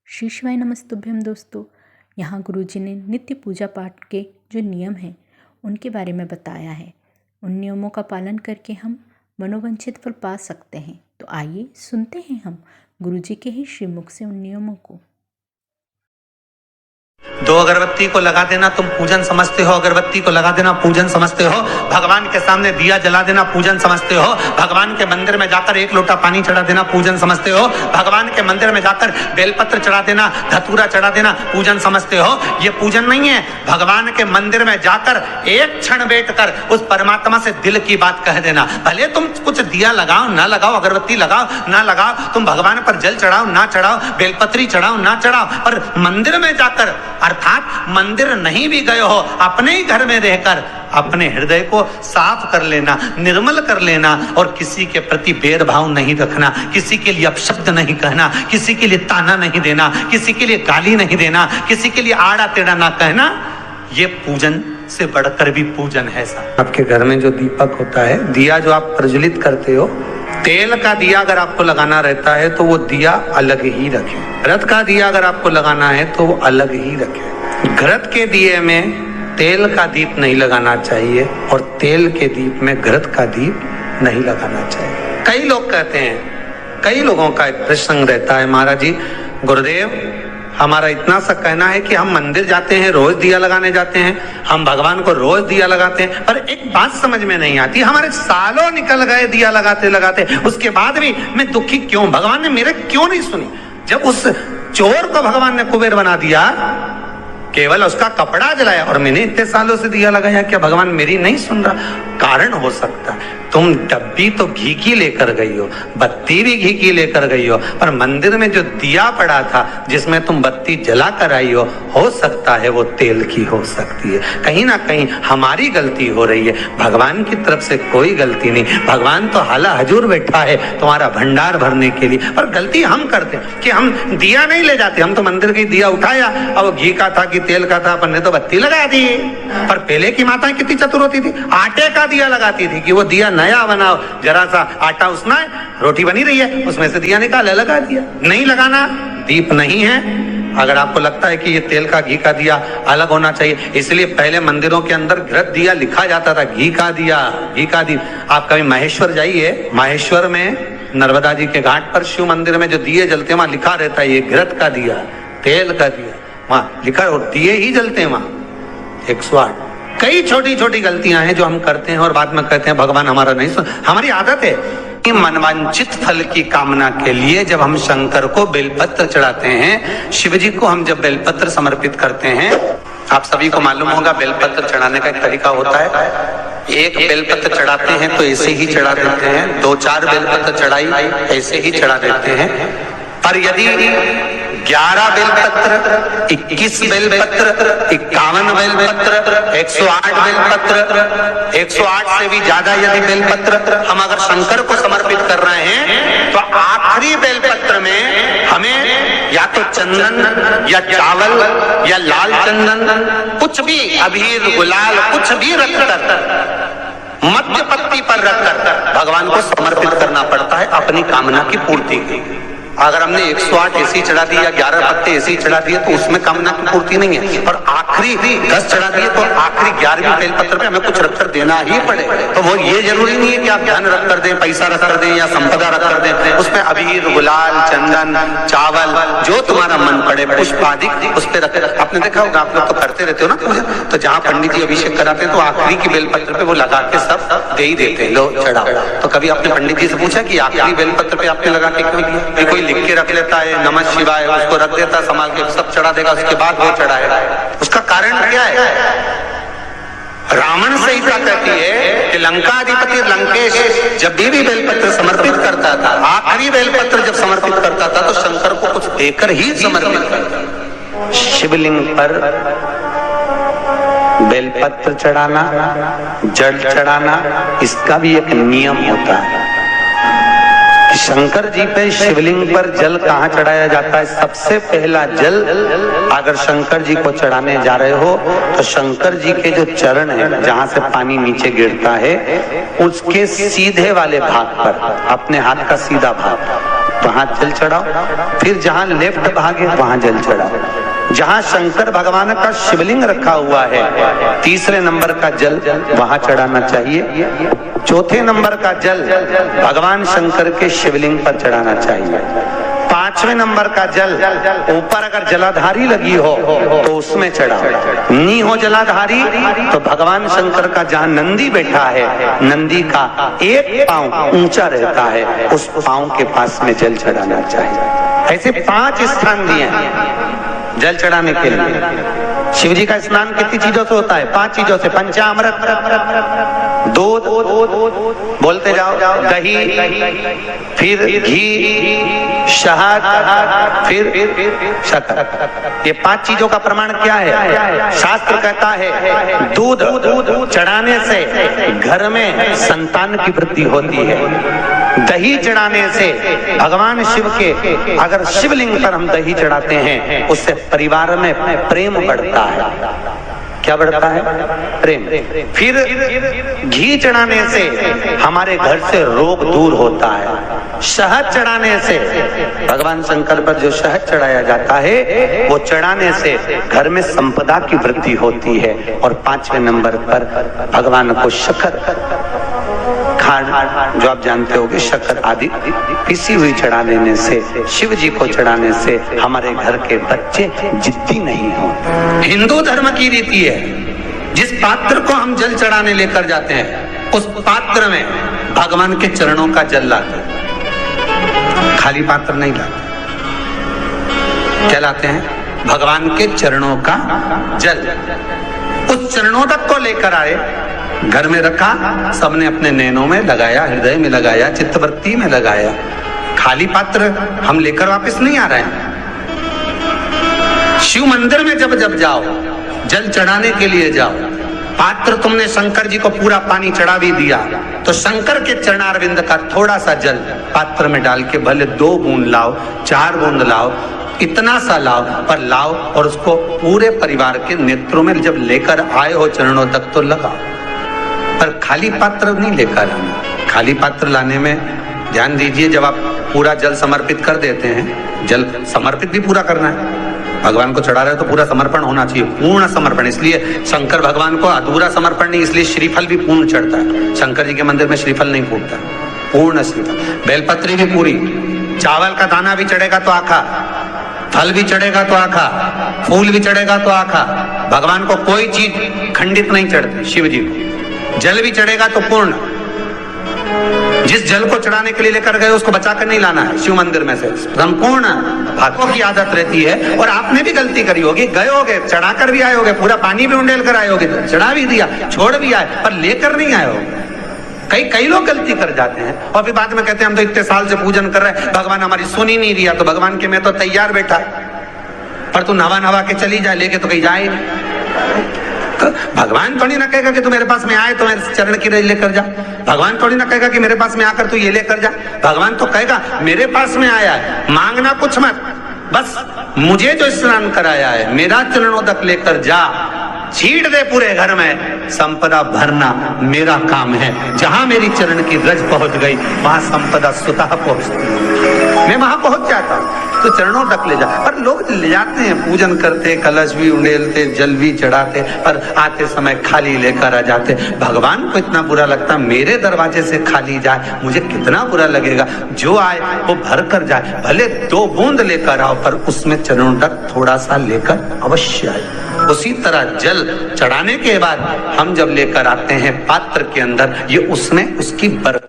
श्री शिवाय नमस्तुभ्यम दोस्तों। यहाँ गुरुजी ने नित्य पूजा पाठ के जो नियम हैं उनके बारे में बताया है। उन नियमों का पालन करके हम मनोवांछित फल पा सकते हैं। तो आइए सुनते हैं हम गुरुजी के ही श्रीमुख से उन नियमों को। 2 अगरबत्ती को लगा देना तुम पूजन समझते हो, अगरबत्ती को लगा देना पूजन समझते हो। भगवान के सामने दिया जला देना पूजन समझते हो। भगवान के मंदिर में जाकर 1 लोटा पानी चढ़ा देना पूजन समझते हो। भगवान के मंदिर में जाकर बेलपत्र चढ़ा देना, धतूरा चढ़ा देना पूजन समझते हो। ये पूजन नहीं है। भगवान के मंदिर में जाकर एक क्षण बैठकर उस परमात्मा से दिल की बात कह देना। भले तुम कुछ दिया लगाओ ना लगाओ, अगरबत्ती लगाओ ना लगाओ, तुम भगवान पर जल चढ़ाओ ना चढ़ाओ, बेलपत्री चढ़ाओ ना चढ़ाओ, पर मंदिर में जाकर, अर्थात मंदिर नहीं भी गए हो, अपने ही घर में रहकर अपने हृदय को साफ कर लेना, निर्मल कर लेना और किसी के प्रति भेदभाव नहीं रखना, किसी के लिए अपशब्द नहीं कहना, किसी के लिए ताना नहीं देना, किसी के लिए गाली नहीं देना, किसी के लिए आड़ा टेढ़ा ना कहना। ये पूजन से बढ़कर भी पूजन है। आपके घर में जो दीपक होता है, दिया जो आप प्रज्वलित करते हो, तेल का दिया अगर आपको लगाना रहता है तो वो दिया अलग ही रखें। घृत का दिया अगर आपको लगाना है तो वो अलग ही रखें। घृत के दिए में तेल का दीप नहीं लगाना चाहिए और तेल के दीप में घृत का दीप नहीं लगाना चाहिए। कई लोग कहते हैं, कई लोगों का एक प्रश्न रहता है, महाराज जी गुरुदेव हमारा इतना सा कहना है कि हम मंदिर जाते हैं, रोज दिया लगाने जाते हैं, हम भगवान को रोज दिया लगाते हैं, पर एक बात समझ में नहीं आती, हमारे सालों निकल गए दिया लगाते लगाते, उसके बाद भी मैं दुखी क्यों? भगवान ने मेरे क्यों नहीं सुनी? जब उस चोर को भगवान ने कुबेर बना दिया, केवल उसका कपड़ा जलाया और मैंने इतने सालों से दिया लगाया, क्या भगवान मेरी नहीं सुन रहा? कारण हो सकता है तुम डब्बी तो घी की लेकर गई हो, बत्ती भी घी की लेकर गई हो, पर मंदिर में जो दिया पड़ा था जिसमें तुम बत्ती जला कर आई हो सकता है वो तेल की हो सकती है। कहीं ना कहीं हमारी गलती हो रही है, भगवान की तरफ से कोई गलती नहीं। भगवान तो हाला हजूर बैठा है तुम्हारा भंडार भरने के लिए, पर गलती हम करते हैं कि हम दिया नहीं ले जाते। हम तो मंदिर के दिया उठाया और वो घी का था कि तेल का था, अपन ने तो बत्ती लगा दी। पर पहले की माताएं कितनी चतुर होती थी, आटे का दिया लगाती थी कि वो दिया नया बनाओ, जरा सा आटा उसना है, रोटी बनी रही है, उसमें से दिया निकाला लगा दिया। नहीं लगाना, दीप नहीं है। अगर आपको लगता है कि ये तेल का घी का दिया अलग होना चाहिए, इसलिए पहले मंदिरों के अंदर घृत दिया लिखा जाता था, घी का दिया, घी का दिया। आप कभी महेश्वर जाइए, महेश्वर में नर्मदा जी के घाट पर शिव मंदिर में जो दिए जलते हैं वहां लिखा रहता है ये घृत का दिया, तेल का दिया, वहां लिखा है, और दिए ही जलते हैं वहां 108। कई छोटी छोटी गलतियां हैं जो हम करते हैं और बाद में कहते हैं भगवान हमारा नहीं सुन। हमारी आदत है मनवांचित फल की कामना के लिए जब हम शंकर को बेलपत्र चढ़ाते हैं, शिव जी को हम जब बेलपत्र समर्पित करते हैं, आप सभी को मालूम होगा बेलपत्र चढ़ाने का एक तरीका होता है। एक बेलपत्र चढ़ाते हैं तो ऐसे ही चढ़ा देते हैं, 2-4 बेलपत्र चढ़ाई ऐसे ही चढ़ा देते हैं। पर यदि 11 बेलपत्र, 21 बेलपत्र, 51 बेलपत्र, 108 बेलपत्र, 108 से भी ज्यादा यदि बेलपत्र हम अगर शंकर को समर्पित कर रहे हैं तो आखिरी बेलपत्र में हमें या तो चंदन या चावल या लाल चंदन, कुछ भी अबीर गुलाल कुछ भी रखकर मध्य पत्ती पर रखकर भगवान को समर्पित करना पड़ता है अपनी कामना की पूर्ति के। अगर हमने 108 ऐसी चढ़ा दी या 11 पत्ते ऐसी चढ़ा दिए तो उसमें कामना की पूर्ति नहीं है, और आखिरी 10 चढ़ा दिए तो आखिरी 11वीं बेलपत्र पे हमें कुछ रखकर देना ही पड़ेगा। तो वो ये जरूरी नहीं है कि आप धन रख कर दें, पैसा रख कर दें या संपदा रख कर दें, उसमें अबीर गुलाल चंदन चावल जो तुम्हारा मन पड़े पुष्प आदि उस पर रख। आपने देखा होगा, आप लोग तो करते रहते हो ना पूजा, तो जहाँ पंडित जी अभिषेक कराते हैं तो आखिरी की बेलपत्र पे वो लगा के सब दे ही देते हैं, लो चढ़ाओ। तो कभी आपने पंडित जी से पूछा कि आखिरी बेलपत्र पे आपने लगा के क्यों दिया? कोई लिख के रख लेता है नमः शिवाय, उसको रख देता संभाल के, सब चढ़ा देगा, उसके बाद वो चढ़ाएगा। उसका कारण क्या है? रावण संहिता कहती है कि लंकाधिपति लंकेश जब भी बेलपत्र समर्पित करता था, आखिरी बेलपत्र जब समर्पित करता था तो शंकर को कुछ देकर ही समर्पित करता। शिवलिंग पर बेलपत्र चढ़ाना, जल चढ़ाना, इसका भी एक नियम होता है। शंकर जी पे शिवलिंग पर जल कहाँ चढ़ाया जाता है? सबसे पहला जल अगर शंकर जी को चढ़ाने जा रहे हो तो शंकर जी के जो चरण है जहाँ से पानी नीचे गिरता है उसके सीधे वाले भाग पर, अपने हाथ का सीधा भाग वहां जल चढ़ाओ। फिर जहां लेफ्ट भागे वहां जल चढ़ाओ। जहां शंकर भगवान का शिवलिंग रखा हुआ है, तीसरे नंबर का जल वहां चढ़ाना चाहिए। चौथे नंबर का जल भगवान शंकर के शिवलिंग पर चढ़ाना चाहिए। पांचवें नंबर का जल ऊपर अगर जलाधारी लगी हो तो उसमें चढ़ाओ। नी हो जलाधारी तो भगवान शंकर का जहां नंदी बैठा है, नंदी का एक पांव ऊंचा रहता है, उस पांव के पास में जल चढ़ाना चाहिए। ऐसे 5 स्थान दिए हैं जल चढ़ाने के लिए। शिव जी का स्नान कितनी चीजों से होता है? 5 चीजों से। पंचामृत, दूध, बोलते जाओ, दही, फिर घी, शहद, फिर शक्कर। ये 5 चीजों का प्रमाण क्या है? शास्त्र कहता है दूध चढ़ाने से घर में संतान की वृद्धि होती है। दही चढ़ाने से भगवान शिव के, अगर शिवलिंग पर हम दही चढ़ाते हैं, उससे परिवार में प्रेम बढ़ता है। क्या बढ़ता है? प्रेम। फिर घी चढ़ाने से हमारे घर से रोग दूर होता है। शहद चढ़ाने से, भगवान शंकर पर जो शहद चढ़ाया जाता है, वो चढ़ाने से घर में संपदा की वृद्धि होती है। और 5वें नंबर पर भगवान को शक्कर, खांड जो आप जानते होंगे, शक्कर आदि पिसी हुई चढ़ा देने से, शिव जी को चढ़ाने से हमारे घर के बच्चे जिद्दी नहीं होते। हिंदू धर्म की रीति है, जिस पात्र को हम जल चढ़ाने लेकर जाते हैं, उस पात्र में भगवान के चरणों का जल लाते हैं, खाली पात्र नहीं लाते। क्या लाते हैं? भगवान के चरणों का जल। उस चरणों तक को लेकर आए, घर में रखा, सबने अपने नैनों में लगाया, हृदय में लगाया, चित्तवृत्ति में लगाया। खाली पात्र हम लेकर वापस नहीं आ रहे हैं। शिव मंदिर में जब जब जाओ, जल चढ़ाने के लिए जाओ, पात्र तुमने शंकर जी को पूरा पानी चढ़ा भी दिया, तो शंकर के चरणारविंद का थोड़ा सा जल पात्र में डाल के, भले 2 बूंद लाओ, 4 बूंद लाओ, इतना सा लाओ, पर लाओ और उसको पूरे परिवार के नेत्रों में जब लेकर आए हो चरणों तक तो लगाओ। पर खाली पात्र नहीं लेकर आना। खाली पात्र लाने में ध्यान दीजिए, जब आप पूरा जल समर्पित कर देते हैं, जल समर्पित भी पूरा करना है। भगवान को चढ़ा रहे हो तो पूरा समर्पण होना चाहिए, पूर्ण समर्पण। इसलिए शंकर भगवान को अधूरा समर्पण नहीं, इसलिए श्रीफल भी पूर्ण चढ़ता है। शंकर जी के मंदिर में श्रीफल नहीं फूटता, पूर्ण श्रीफल। बेलपत्री भी पूरी, चावल का दाना भी चढ़ेगा तो आखा, फल भी चढ़ेगा तो आखा, फूल भी चढ़ेगा तो आखा। भगवान को कोई चीज खंडित नहीं चढ़ती। शिव जी को जल भी चढ़ेगा तो पूर्ण। जिस जल को चढ़ाने के लिए लेकर गए उसको बचा कर नहीं लाना है शिव मंदिर में से, संपूर्ण। भक्तों की आदत रहती है, और आपने भी गलती करी होगी, गए होगे, चढ़ाकर भी आए होगे, पूरा पानी भी उंडेल कर आए होगे, चढ़ा भी दिया, छोड़ भी आए, पर लेकर नहीं आए होगे। कई लोग गलती कर जाते हैं और फिर बाद में कहते हैं हम तो इतने साल से पूजन कर रहे हैं, भगवान हमारी सुन ही नहीं दिया। तो भगवान के मैं तो तैयार बैठा, पर तू नवा के चली जाए, लेके तो कहीं जाए। भगवान थोड़ी ना कहेगा कि तू मेरे पास में आए तो मेरे चरण की रज लेकर जा। भगवान थोड़ी ना कहेगा कि मेरे पास में आकर तू ये लेकर जा। भगवान तो कहेगा मेरे पास में आया है, मांगना कुछ मत, बस मुझे जो स्नान कराया है, मेरा चरणों तक लेकर जा, छीट दे पूरे घर में, संपदा भरना मेरा काम है। जहां मेरी चरण की रज पहुंच गई, वहां संपदा स्वतः पहुंचती, मैं वहां पहुंच जाता हूं। तो चरणों तक ले जा। पर लोग ले जाते हैं, पूजन करते, कलश भी उंडेलते, जल भी चढ़ाते, पर आते समय खाली लेकर आ जाते। भगवान को इतना बुरा लगता, मेरे दरवाजे से खाली जाए, मुझे कितना बुरा लगेगा। जो आए वो भर कर जाए, भले 2 बूंद लेकर आओ, पर उसमें चरणों तक थोड़ा सा लेकर अवश्य आए। उसी तरह जल चढ़ाने के बाद हम जब लेकर आते हैं पात्र के अंदर, ये उसमें उसकी बरकत